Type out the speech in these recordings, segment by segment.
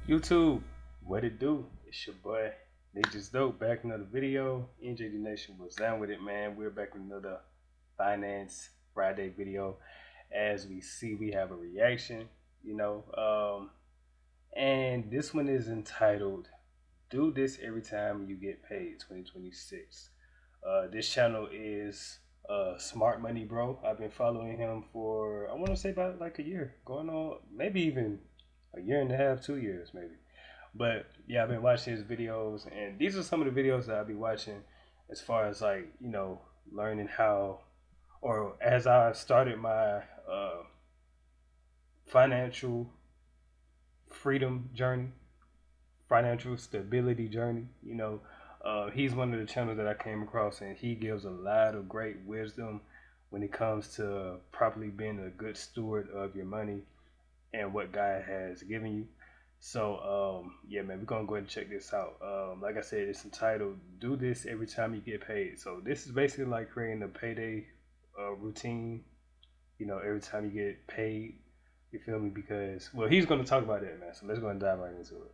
YouTube, what it do? It's your boy Natejustdope back in another video. NJD Nation was down with it, man. We're back with another Finance Friday video. As we see, we have a reaction, and this one is entitled "Do This Every Time You Get Paid 2026." This channel is Smart Money Bro. I've been following him for I want to say about like a year, going on maybe even a year and a half, 2 years maybe. But yeah, I've been watching his videos, and these are some of the videos that I'll be watching as far as like learning how, or as I started my financial freedom journey, financial stability journey. He's one of the channels that I came across, and he gives a lot of great wisdom when it comes to properly being a good steward of your money and what God has given you. So yeah, man, we're gonna go ahead and check this out. Like I said, it's entitled "Do This Every Time You Get Paid." So this is basically like creating a payday routine. Every time you get paid, you feel me? Because well, he's gonna talk about that, man. So let's go and dive right into it.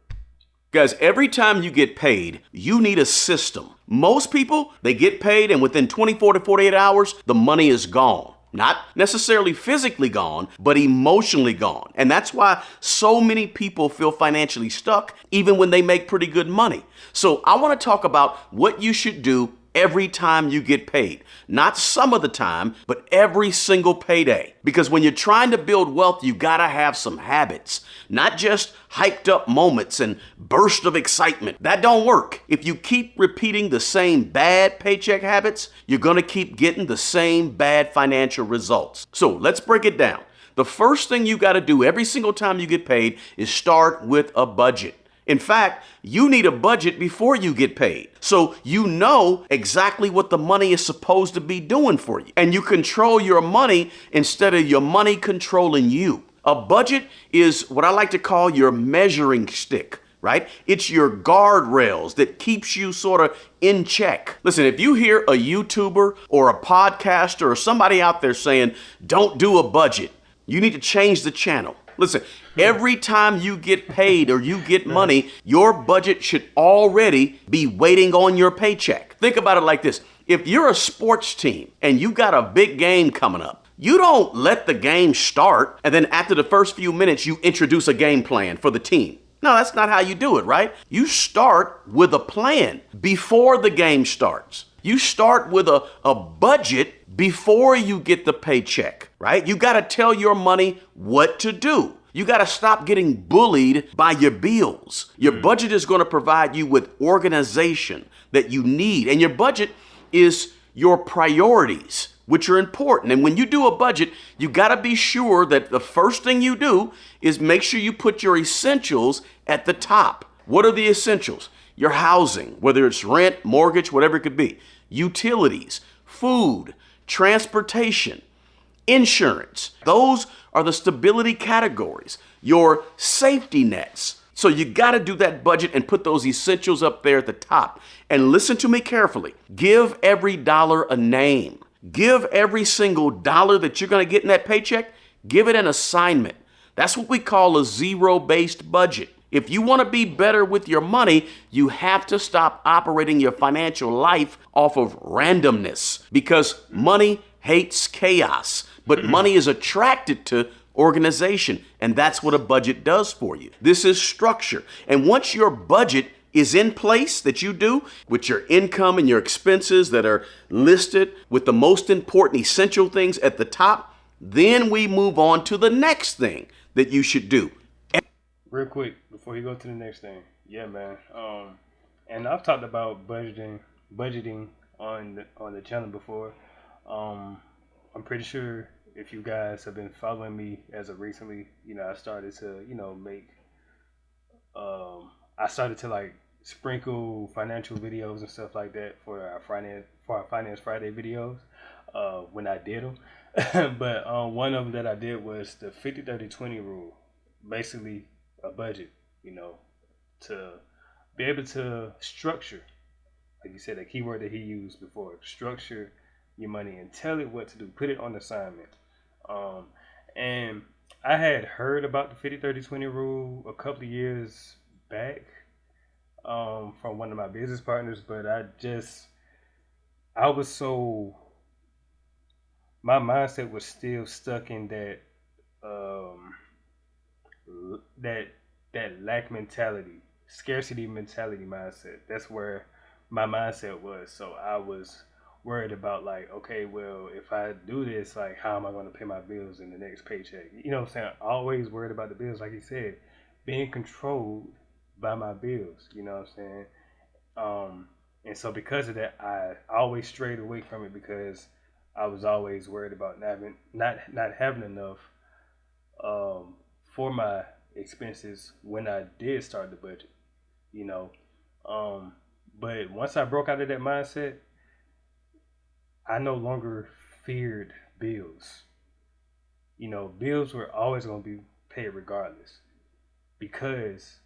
Guys, every time you get paid, you need a system. Most people, they get paid and within 24 to 48 hours, the money is gone. Not necessarily physically gone, but emotionally gone. And that's why so many people feel financially stuck even when they make pretty good money. So I want to talk about what you should do every time you get paid. Not some of the time, but every single payday. Because when you're trying to build wealth, you gotta have some habits, not just hyped up moments and bursts of excitement. That don't work. If you keep repeating the same bad paycheck habits, you're gonna keep getting the same bad financial results. So let's break it down. The first thing you gotta do every single time you get paid is start with a budget. In fact, you need a budget before you get paid. So you know exactly what the money is supposed to be doing for you. And you control your money instead of your money controlling you. A budget is what I like to call your measuring stick, right? It's your guardrails that keeps you sort of in check. Listen, if you hear a YouTuber or a podcaster or somebody out there saying, don't do a budget, you need to change the channel. Listen, every time you get paid or you get money, your budget should already be waiting on your paycheck. Think about it like this. If you're a sports team and you got a big game coming up, you don't let the game start and then after the first few minutes you introduce a game plan for the team. No, that's not how you do it, right? You start with a plan before the game starts. You start with a budget before you get the paycheck, right? You got to tell your money what to do. You got to stop getting bullied by your bills. Your budget is going to provide you with organization that you need. And your budget is your priorities, which are important. And when you do a budget, you got to be sure that the first thing you do is make sure you put your essentials at the top. What are the essentials? Your housing, whether it's rent, mortgage, whatever it could be, utilities, food, transportation, insurance. Those are the stability categories, your safety nets. So you got to do that budget and put those essentials up there at the top. And listen to me carefully. Give every dollar a name. Give every single dollar that you're going to get in that paycheck, give it an assignment. That's what we call a zero-based budget. If you want to be better with your money, you have to stop operating your financial life off of randomness because money hates chaos, but money is attracted to organization, and that's what a budget does for you. This is structure. And once your budget is in place that you do with your income and your expenses that are listed with the most important essential things at the top, then we move on to the next thing that you should do. Real quick before you go to the next thing, yeah, man. And I've talked about budgeting on the channel before. I'm pretty sure if you guys have been following me as of recently, I started to make I started to like sprinkle financial videos and stuff like that for our Finance Friday videos when I did them. But one of them that I did was the 50-30-20 rule, basically a budget, to be able to structure, like you said, a keyword that he used before, structure your money and tell it what to do, put it on assignment. And I had heard about the 50-30-20 rule a couple of years back from one of my business partners, but I was so my mindset was still stuck in um, that that lack mentality, scarcity mentality mindset. That's where my mindset was. So I was worried about like, okay, well, if I do this, like, how am I going to pay my bills in the next paycheck? You know what I'm saying? Always worried about the bills, like you said, being controlled by my bills. You know what I'm saying? And so because of that, I always strayed away from it because I was always worried about not having enough um, for my expenses when I did start the budget. You know, um, but once I broke out of that mindset, I no longer feared bills. You know, bills were always going to be paid regardless because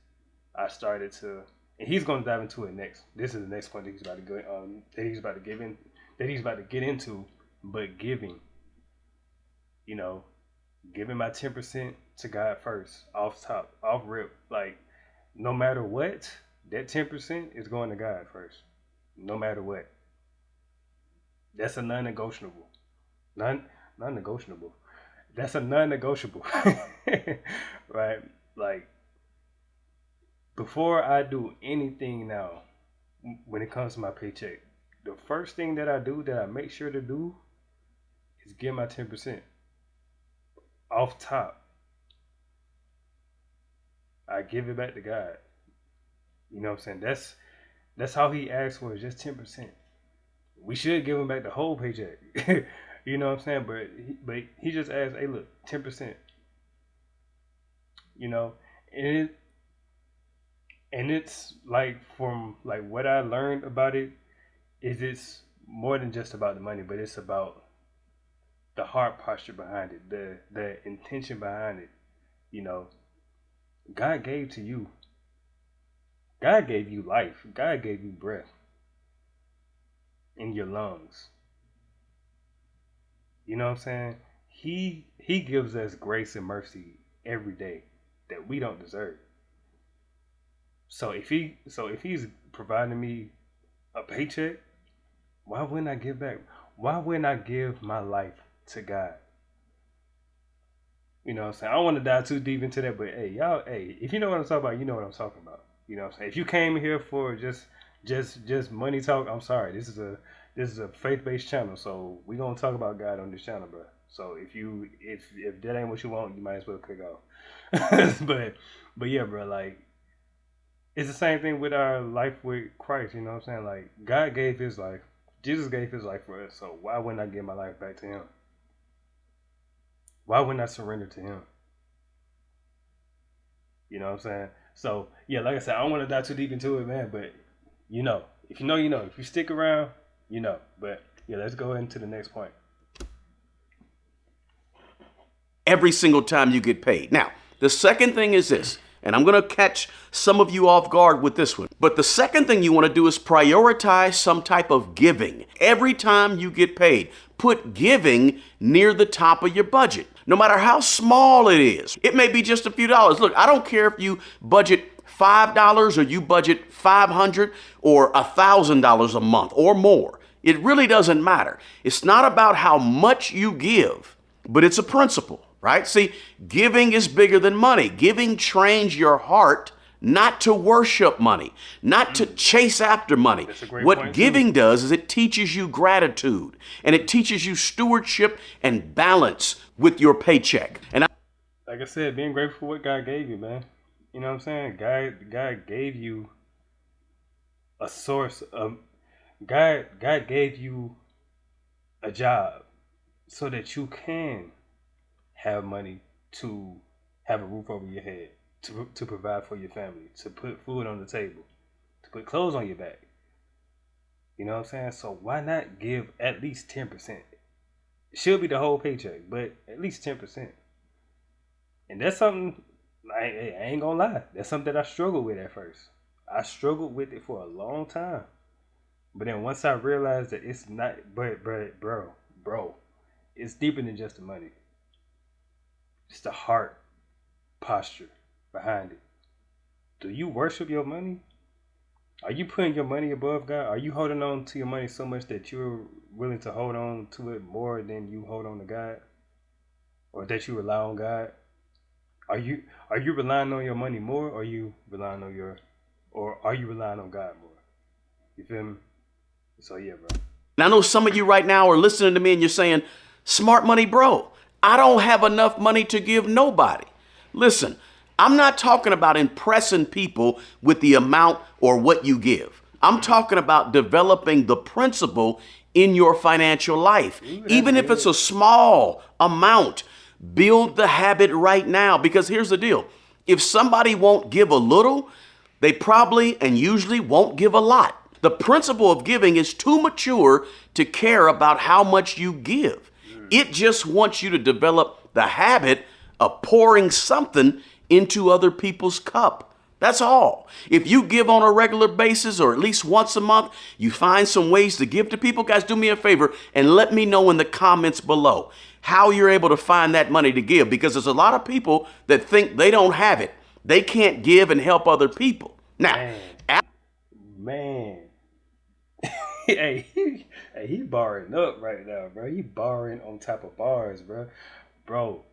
I started to, and he's going to dive into it next. This is the next point that he's about to go, that he's about to get into. But giving, you know, giving my 10% to God first, off top, off rip, like no matter what, that 10% is going to God first, no matter what. That's a non-negotiable, non non-negotiable. That's a non-negotiable, right? Like before I do anything now, when it comes to my paycheck, the first thing that I do that I make sure to do is give my 10% off top. I give it back to God. You know what I'm saying? That's how He asked for it, just 10%. We should give him back the whole paycheck. You know what I'm saying? But he just asked, hey, look, 10%. You know, and it's like from like what I learned about it is it's more than just about the money, but it's about the heart posture behind it, the intention behind it. You know, God gave to you. God gave you life. God gave you breath in your lungs. You know what I'm saying? He gives us grace and mercy every day that we don't deserve. So if he's providing me a paycheck, why wouldn't I give back? Why wouldn't I give my life to God? You know what I'm saying? I don't want to dive too deep into that, but hey, y'all, hey, if you know what I'm talking about, you know what I'm talking about. You know what I'm saying? If you came here for just money talk, I'm sorry. This is a faith based channel, so we gonna talk about God on this channel, bro. So if that ain't what you want, you might as well click off. but yeah, bro, like it's the same thing with our life with Christ. You know what I'm saying? Like God gave His life, Jesus gave His life for us. So why wouldn't I give my life back to Him? Why wouldn't I surrender to Him? You know what I'm saying? So yeah, like I said, I don't want to dive too deep into it, man. But you know, if you know, you know. If you stick around, you know. But yeah, let's go into the next point. Every single time you get paid. Now, the second thing is this, and I'm going to catch some of you off guard with this one. But the second thing you want to do is prioritize some type of giving. Every time you get paid, put giving near the top of your budget. No matter how small it is, it may be just a few dollars. Look, I don't care if you budget $5 or you budget $500 or $1,000 a month or more. It really doesn't matter. It's not about how much you give, but it's a principle, right? See, giving is bigger than money. Giving trains your heart not to worship money, not to chase after money. That's a great What point, giving does is it teaches you gratitude and it teaches you stewardship and balance with your paycheck. And Like I said, being grateful for what God gave you, man. You know what I'm saying? God gave you a source of God gave you a job so that you can have money to have a roof over your head, to provide for your family, to put food on the table, to put clothes on your back. You know what I'm saying? So why not give at least 10%? It should be the whole paycheck, but at least 10%. And that's something I ain't gonna lie. That's something that I struggled with at first. I struggled with it for a long time. But then once I realized that it's not, bro, it's deeper than just the money. It's the heart posture behind it. Do you worship your money? Are you putting your money above God? Are you holding on to your money so much that you're willing to hold on to it more than you hold on to God, or that you rely on God? Are you relying on your money more, or are you relying on God more? You feel me? So yeah, bro. And I know some of you right now are listening to me and you're saying, smart money, bro, I don't have enough money to give nobody. Listen, I'm not talking about impressing people with the amount or what you give. I'm talking about developing the principle in your financial life. Ooh, that's Even if it's good. a small amount, build the habit right now. Because here's the deal. If somebody won't give a little, they probably and usually won't give a lot. The principle of giving is too mature to care about how much you give. It just wants you to develop the habit of pouring something into other people's cup. That's all. If you give on a regular basis or at least once a month, you find some ways to give to people, guys, do me a favor and let me know in the comments below how you're able to find that money to give, because there's a lot of people that think they don't have it. They can't give and help other people. Now, Man. He barring up right now, bro. He barring on top of bars, bro. Bro,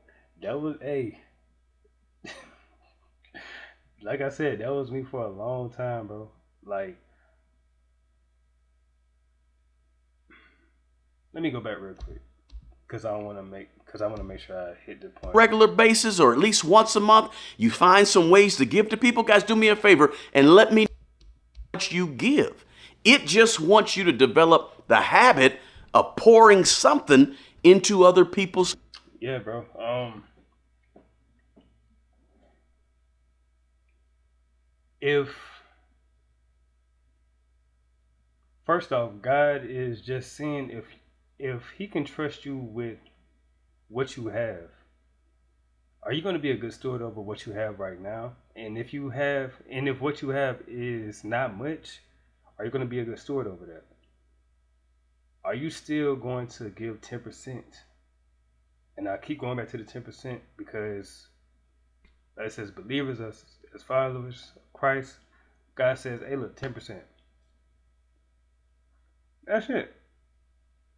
that was like I said, that was me for a long time, bro. Like, let me go back real quick, cause I want to make sure I hit the point. Regular basis or at least once a month, you find some ways to give to people, guys, do me a favor and let me know how much you give. It just wants you to develop the habit of pouring something into other people's. Yeah, bro. If first off, God is just seeing if He can trust you with what you have. Are you going to be a good steward over what you have right now? And if what you have is not much, are you going to be a good steward over that? Are you still going to give 10%? And I keep going back to the 10% because, like it says, believers as followers of Christ, God says, hey, look, 10%. That's it.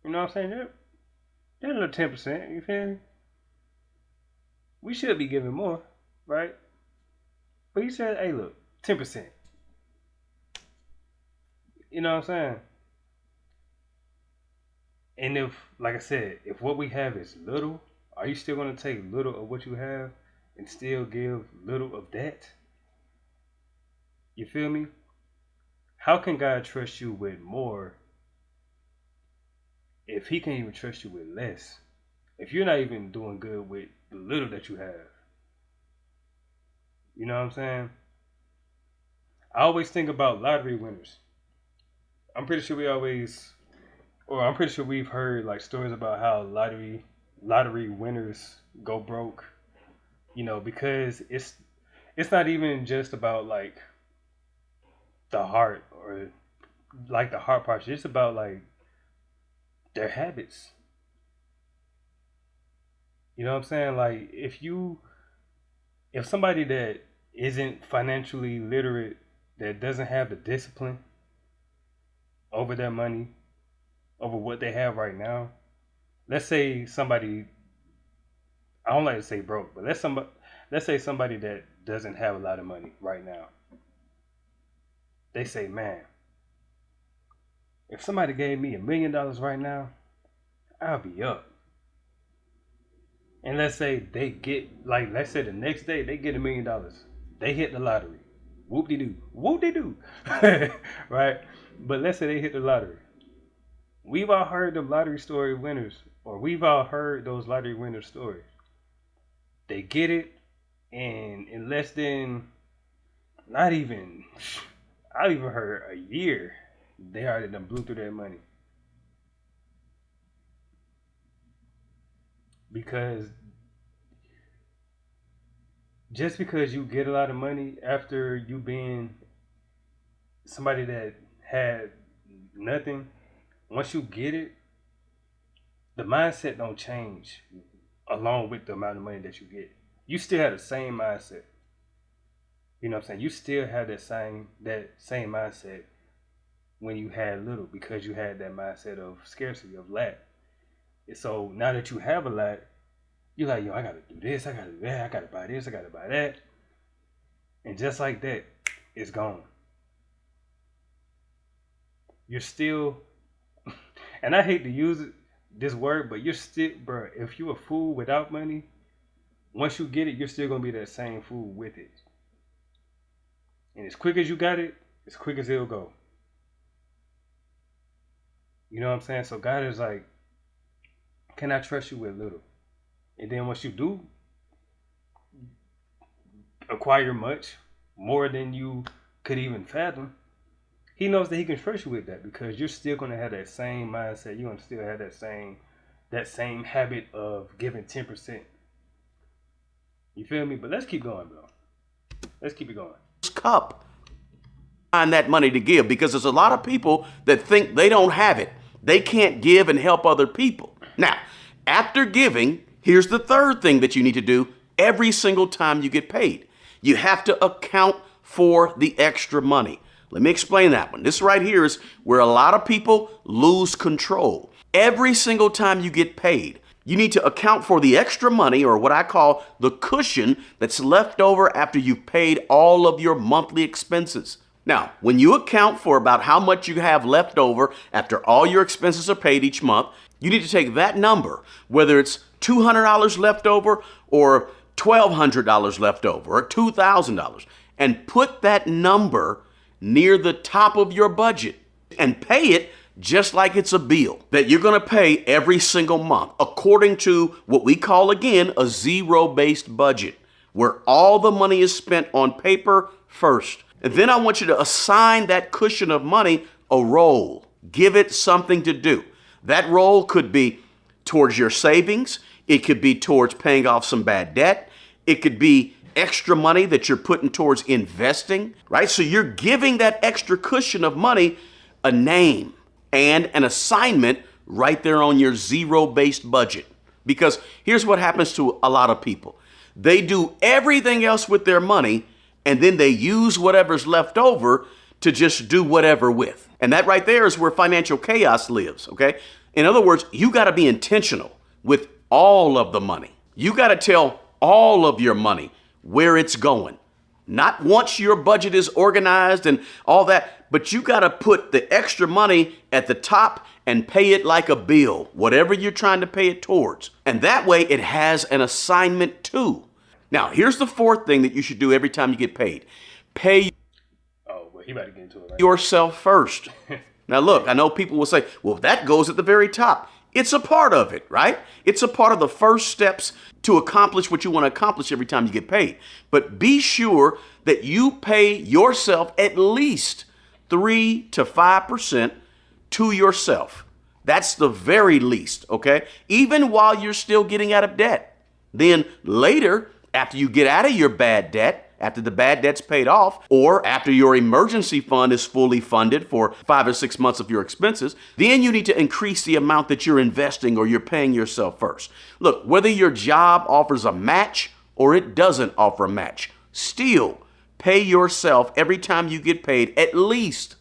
You know what I'm saying? That little 10%, you feel me? We should be giving more, right? But he said, hey, look, 10%. You know what I'm saying? And if, like I said, if what we have is little, are you still going to take little of what you have and still give little of that? You feel me? How can God trust you with more if He can't even trust you with less? If you're not even doing good with the little that you have. You know what I'm saying? I always think about lottery winners. I'm pretty sure I'm pretty sure we've heard like stories about how lottery winners go broke. You know, because it's not even just about like the heart or like the heart part. It's about like their habits. You know what I'm saying? Like if somebody that isn't financially literate, that doesn't have the discipline over their money, over what they have right now. Let's say somebody, I don't like to say broke, but let's say somebody that doesn't have a lot of money right now. They say, man, if somebody gave me $1 million right now, I'll be up. And let's say let's say the next day they get $1 million. They hit the lottery. Whoop de doo. Whoop de doo. Right? But let's say they hit the lottery. We've all heard the lottery story winners, or we've all heard those lottery winners stories. They get it, and in less than, not even, I've even heard a year, they already done blew through their money. Because just because you get a lot of money after you being somebody that had nothing, once you get it, the mindset don't change along with the amount of money that you get. You still have the same mindset. You know what I'm saying? You still have that same mindset when you had little, because you had that mindset of scarcity, of lack. And so now that you have a lot, you're like, yo, I gotta do this, I gotta do that, I gotta buy this, I gotta buy that. And just like that, it's gone. You're still, and I hate to use this word, but you're still, bro, if you're a fool without money, once you get it, you're still gonna be that same fool with it. And as quick as you got it, as quick as it'll go. You know what I'm saying? So God is like, can I trust you with little? And then once you do acquire much, more than you could even fathom, he knows that he can trust you with that, because you're still gonna have that same mindset. You're gonna still have that same habit of giving 10%. You feel me? But let's keep going, bro. Let's keep it going. Cup. Find that money to give, because there's a lot of people that think they don't have it. They can't give and help other people. Now, after giving, here's the third thing that you need to do every single time you get paid. You have to account for the extra money. Let me explain that one. This right here is where a lot of people lose control. Every single time you get paid, you need to account for the extra money, or what I call the cushion, that's left over after you've paid all of your monthly expenses. Now, when you account for about how much you have left over after all your expenses are paid each month, you need to take that number, whether it's $200 left over or $1,200 left over or $2,000, and put that number near the top of your budget and pay it just like it's a bill that you're going to pay every single month, according to what we call, again, a zero-based budget, where all the money is spent on paper first. And then I want you to assign that cushion of money a role. Give it something to do. That role could be towards your savings. It could be towards paying off some bad debt. It could be extra money that you're putting towards investing, right? So you're giving that extra cushion of money a name and an assignment right there on your zero-based budget. Because here's what happens to a lot of people. They do everything else with their money, and then they use whatever's left over to just do whatever with. And that right there is where financial chaos lives, okay? In other words, you got to be intentional with all of the money. You got to tell all of your money where it's going. Not once your budget is organized and all that, but you got to put the extra money at the top and pay it like a bill, whatever you're trying to pay it towards. And that way it has an assignment too. Now, here's the fourth thing that you should do every time you get paid. Pay He about to get into it right yourself first. Now, look, I know people will say, well, that goes at the very top. It's a part of it, right? It's a part of the first steps to accomplish what you want to accomplish every time you get paid. But be sure that you pay yourself at least 3 to 5% to yourself. That's the very least, okay? Even while you're still getting out of debt. Then later, after you get out of your bad debt, after the bad debt's paid off, or after your emergency fund is fully funded for 5 or 6 months of your expenses, then you need to increase the amount that you're investing or you're paying yourself first. Look, whether your job offers a match or it doesn't offer a match, still pay yourself every time you get paid at least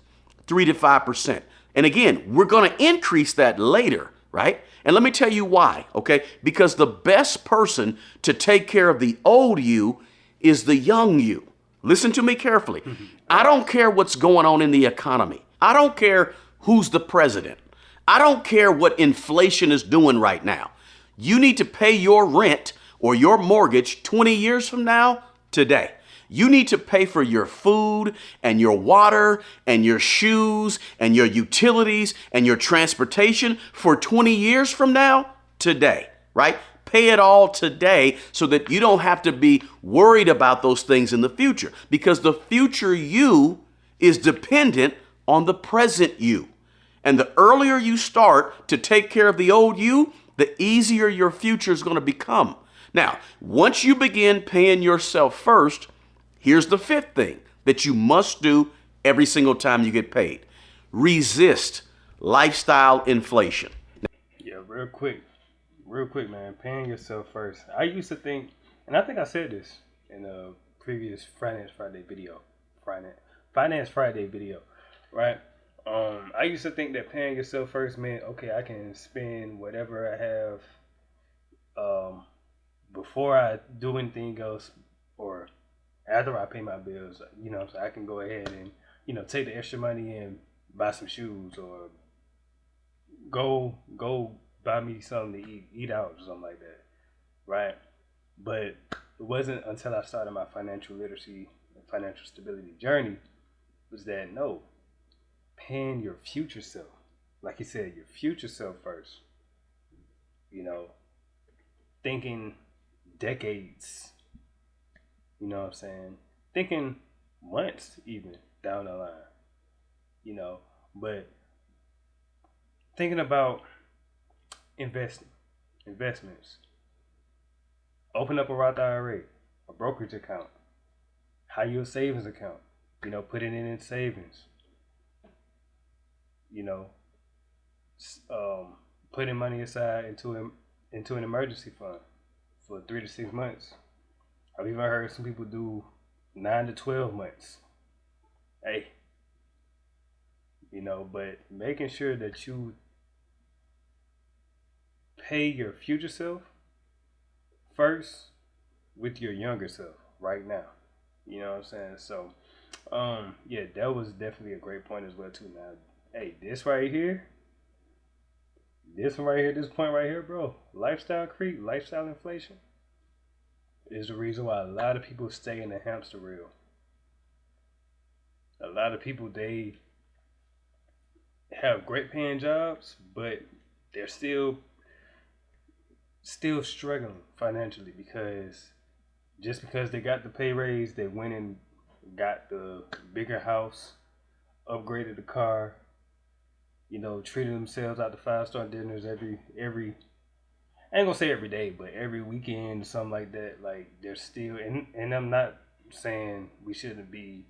3 to 5%. And again, we're going to increase that later, right? And let me tell you why, okay? Because the best person to take care of the old you is the young you. Listen to me carefully. I don't care what's going on in the economy. I don't care who's the president. I don't care what inflation is doing right now. You need to pay your rent or your mortgage 20 years from now, today. You need to pay for your food and your water and your shoes and your utilities and your transportation for 20 years from now, today, right? Pay it all today so that you don't have to be worried about those things in the future, because the future you is dependent on the present you. And the earlier you start to take care of the old you, the easier your future is going to become. Now, once you begin paying yourself first, here's the fifth thing that you must do every single time you get paid. Resist lifestyle inflation. Yeah, real quick, man. Paying yourself first. I used to think, and I think I said this in previous Finance Friday video, right? I used to think that paying yourself first meant, okay, I can spend whatever I have before I do anything else, or after I pay my bills. So I can go ahead and take the extra money and buy some shoes, or go buy me something to eat out or something like that, right? But it wasn't until I started my financial literacy and financial stability journey was that no, paying your future self, like you said, your future self first. Thinking decades. You know what I'm saying? Thinking months even down the line. But thinking about investments. Open up a Roth IRA, a brokerage account, high yield savings account. Put it in savings. Putting money aside into an emergency fund for 3 to 6 months. I've even heard some people do 9 to 12 months. Hey, but making sure that you pay your future self first with your younger self right now. You know what I'm saying? So, yeah, that was definitely a great point as well too. Now, hey, this point right here, bro, lifestyle creep, lifestyle inflation is the reason why a lot of people stay in the hamster wheel. A lot of people, they have great paying jobs, but they're still struggling financially because just because they got the pay raise, they went and got the bigger house, upgraded the car, treated themselves out to 5-star dinners every I ain't gonna say every day, but every weekend or something like that. Like they're still, and I'm not saying we shouldn't be,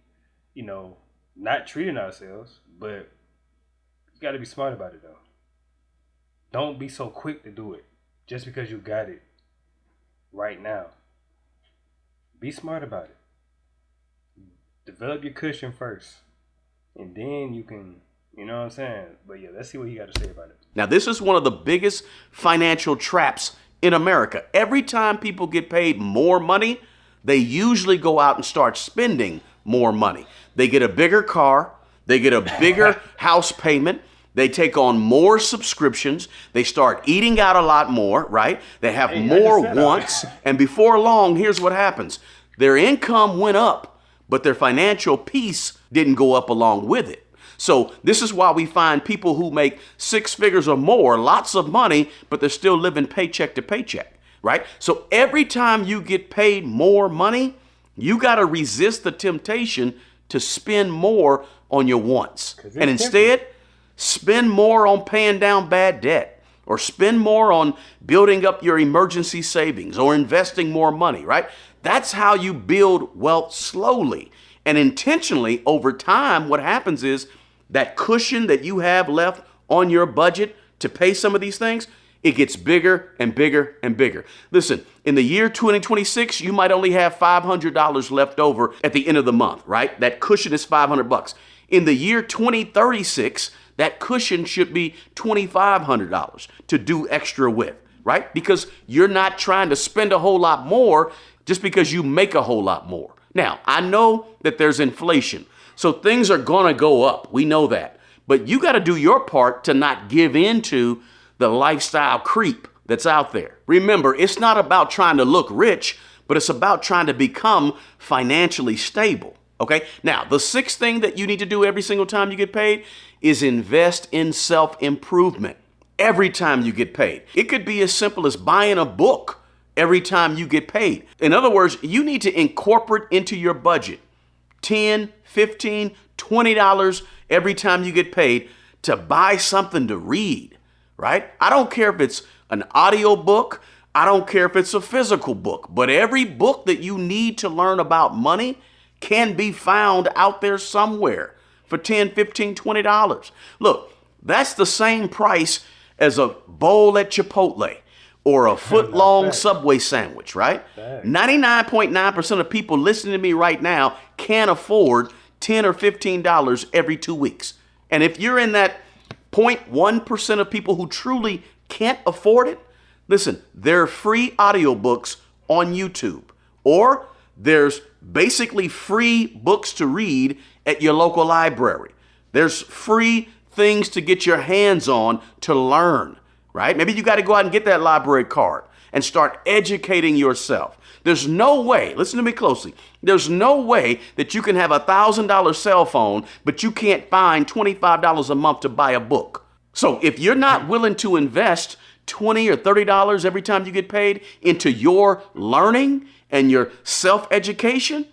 not treating ourselves, but you got to be smart about it though. Don't be so quick to do it just because you got it right now. Be smart about it. Develop your cushion first, and then you can, you know what I'm saying? But yeah, let's see what he got to say about it. Now, this is one of the biggest financial traps in America. Every time people get paid more money, they usually go out and start spending more money. They get a bigger car, they get a bigger house payment, they take on more subscriptions, they start eating out a lot more, right? They have more wants, and before long, here's what happens. Their income went up, but their financial peace didn't go up along with it. So this is why we find people who make 6 figures or more, lots of money, but they're still living paycheck to paycheck, right? So every time you get paid more money, you got to resist the temptation to spend more on your wants. And instead, spend more on paying down bad debt, or spend more on building up your emergency savings, or investing more money, right? That's how you build wealth slowly and intentionally. Over time, what happens is that cushion that you have left on your budget to pay some of these things, it gets bigger and bigger and bigger. Listen, in the year 2026, you might only have $500 left over at the end of the month, right? That cushion is $500. In the year 2036, that cushion should be $2,500 to do extra with, right? Because you're not trying to spend a whole lot more just because you make a whole lot more. Now, I know that there's inflation, so things are going to go up. We know that. But you got to do your part to not give into the lifestyle creep that's out there. Remember, it's not about trying to look rich, but it's about trying to become financially stable. Okay? Now, the 6th thing that you need to do every single time you get paid is invest in self-improvement every time you get paid. It could be as simple as buying a book every time you get paid. In other words, you need to incorporate into your budget $10, $15, $20 every time you get paid to buy something to read, right? I don't care if it's an audio book. I don't care if it's a physical book, but every book that you need to learn about money can be found out there somewhere for $10, $15, $20. Look, that's the same price as a bowl at Chipotle or a foot-long Facts. Subway sandwich, right? Facts. 99.9% of people listening to me right now can't afford $10 or $15 every 2 weeks. And if you're in that 0.1% of people who truly can't afford it, listen, there are free audiobooks on YouTube, or there's basically free books to read at your local library. There's free things to get your hands on to learn, right? Maybe you got to go out and get that library card and start educating yourself. There's no way, listen to me closely, there's no way that you can have a $1,000 cell phone, but you can't find $25 a month to buy a book. So if you're not willing to invest $20 or $30 every time you get paid into your learning and your self-education,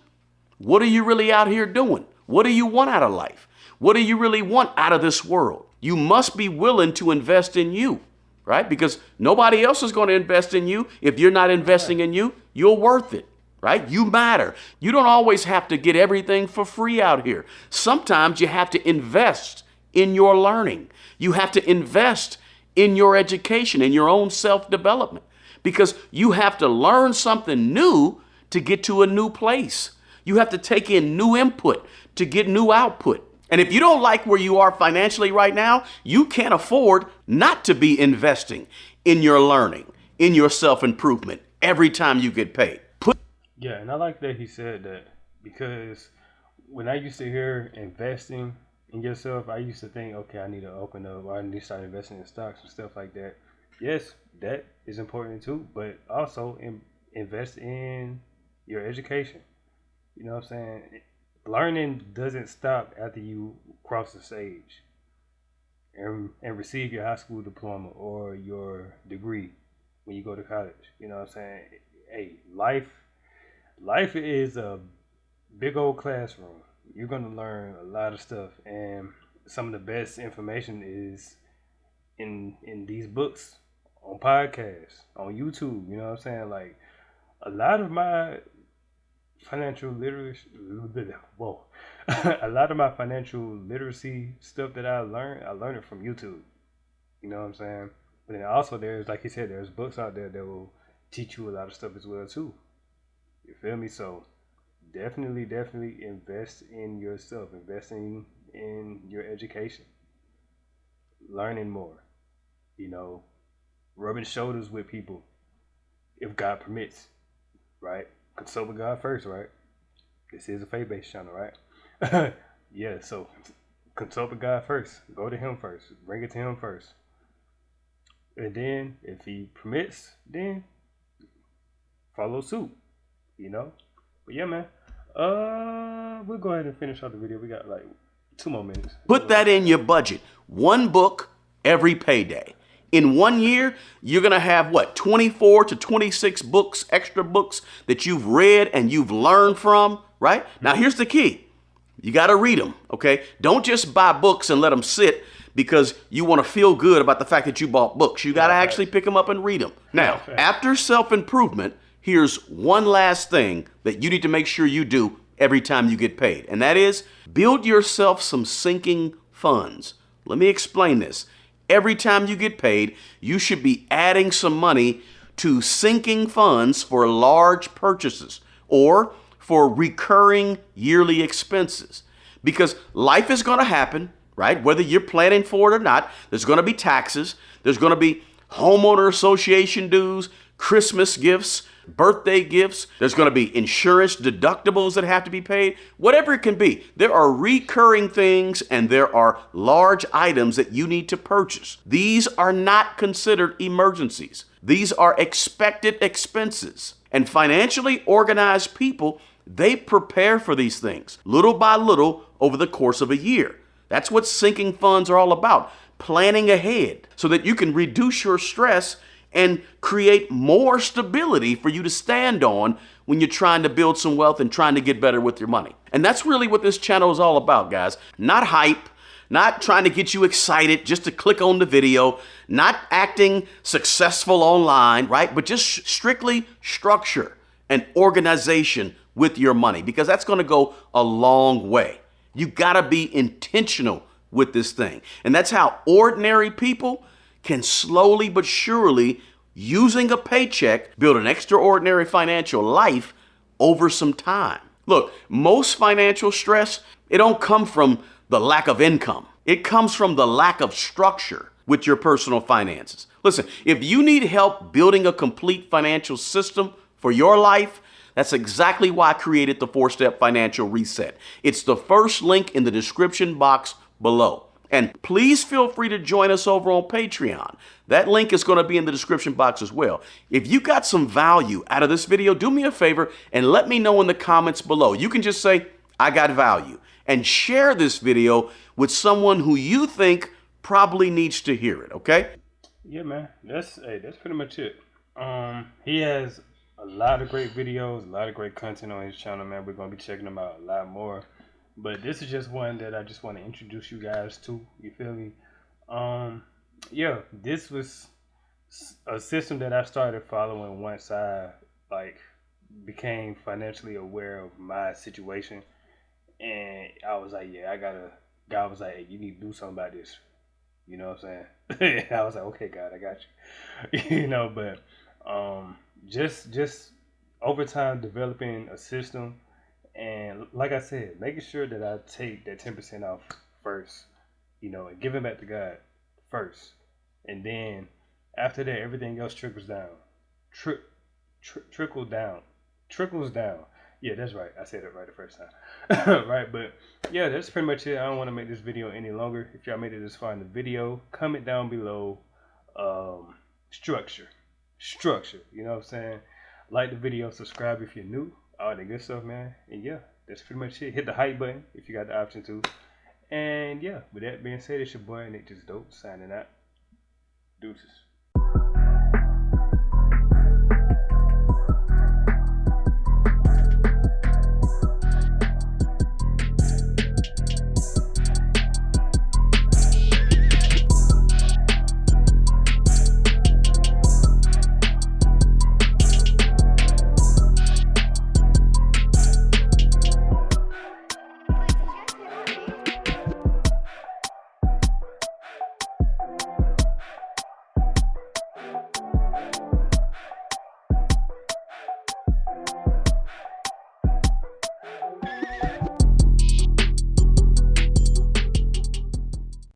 what are you really out here doing? What do you want out of life? What do you really want out of this world? You must be willing to invest in you, right? Because nobody else is going to invest in you. If you're not investing in you, you're worth it, right? You matter. You don't always have to get everything for free out here. Sometimes you have to invest in your learning. You have to invest in your education, in your own self-development, because you have to learn something new to get to a new place. You have to take in new input to get new output. And if you don't like where you are financially right now, you can't afford not to be investing in your learning, in your self-improvement every time you get paid. Yeah, and I like that he said that, because when I used to hear investing in yourself, I used to think, okay, I need to open up, or I need to start investing in stocks and stuff like that. Yes, that is important too, but also invest in your education. You know what I'm saying? Learning doesn't stop after you cross the stage and receive your high school diploma or your degree when you go to college. You know what I'm saying? Hey, life is a big old classroom. You're going to learn a lot of stuff, and some of the best information is in these books, on podcasts, on YouTube. You know what I'm saying? Like, a lot of my financial literacy, a lot of my financial literacy stuff that I learned it from YouTube. You know what I'm saying? But then also there's, like he said, there's books out there that will teach you a lot of stuff as well too. You feel me? So definitely invest in yourself, investing in your education, learning more, you know, rubbing shoulders with people if God permits, right? Consult with God first, right? This is a faith-based channel, right? Yeah, so consult with God first. Go to Him first. Bring it to Him first. And then, if He permits, then follow suit, you know? But yeah, man. We'll go ahead and finish off the video. We got like 2 more minutes. Put that in your budget. 1 book every payday. In 1 year, you're going to have 24 to 26 books, extra books that you've read and you've learned from, right? Now, here's the key. You got to read them, okay? Don't just buy books and let them sit because you want to feel good about the fact that you bought books. You got to actually pick them up and read them. Now, after self-improvement, here's one last thing that you need to make sure you do every time you get paid, and that is build yourself some sinking funds. Let me explain this. Every time you get paid, you should be adding some money to sinking funds for large purchases or for recurring yearly expenses. Because life is going to happen, right? Whether you're planning for it or not, there's going to be taxes, there's going to be homeowner association dues, Christmas gifts, birthday gifts. There's going to be insurance deductibles that have to be paid. Whatever it can be, there are recurring things and there are large items that you need to purchase. These are not considered emergencies. These are expected expenses. And financially organized people, they prepare for these things little by little over the course of a year. That's what sinking funds are all about. Planning ahead so that you can reduce your stress and create more stability for you to stand on when you're trying to build some wealth and trying to get better with your money. And that's really what this channel is all about, guys. Not hype, not trying to get you excited just to click on the video, not acting successful online, right? But just strictly structure and organization with your money, because that's going to go a long way. You got to be intentional with this thing. And that's how ordinary people can slowly but surely using a paycheck, build an extraordinary financial life over some time. Look, most financial stress, it don't come from the lack of income. It comes from the lack of structure with your personal finances. Listen, if you need help building a complete financial system for your life, that's exactly why I created the 4-Step Financial Reset. It's the first link in the description box below. And please feel free to join us over on Patreon. That link is going to be in the description box as well. If you got some value out of this video, do me a favor and let me know in the comments below. You can just say, I got value, and share this video with someone who you think probably needs to hear it, okay? Yeah, man. That's pretty much it. He has a lot of great videos, a lot of great content on his channel, man. We're gonna be checking them out a lot more. But this is just one that I just want to introduce you guys to. You feel me? Yeah, this was a system that I started following once I became financially aware of my situation, and I was like, yeah, God was like, hey, you need to do something about this. You know what I'm saying? I was like, okay, God, I got you. But just over time developing a system, and like I said, making sure that I take that 10% off first, and give it back to God first, and then after that, everything else trickles down, trickles down. Yeah, that's right. I said it right the first time. Right, but yeah, that's pretty much it. I don't want to make this video any longer. If y'all made it this far in the video, comment down below. Structure. You know what I'm saying? Like the video, subscribe if you're new. All that good stuff, man. And yeah, that's pretty much it. Hit the hype button if you got the option to. And yeah, with that being said, it's your boy Natejustdope signing out. Deuces.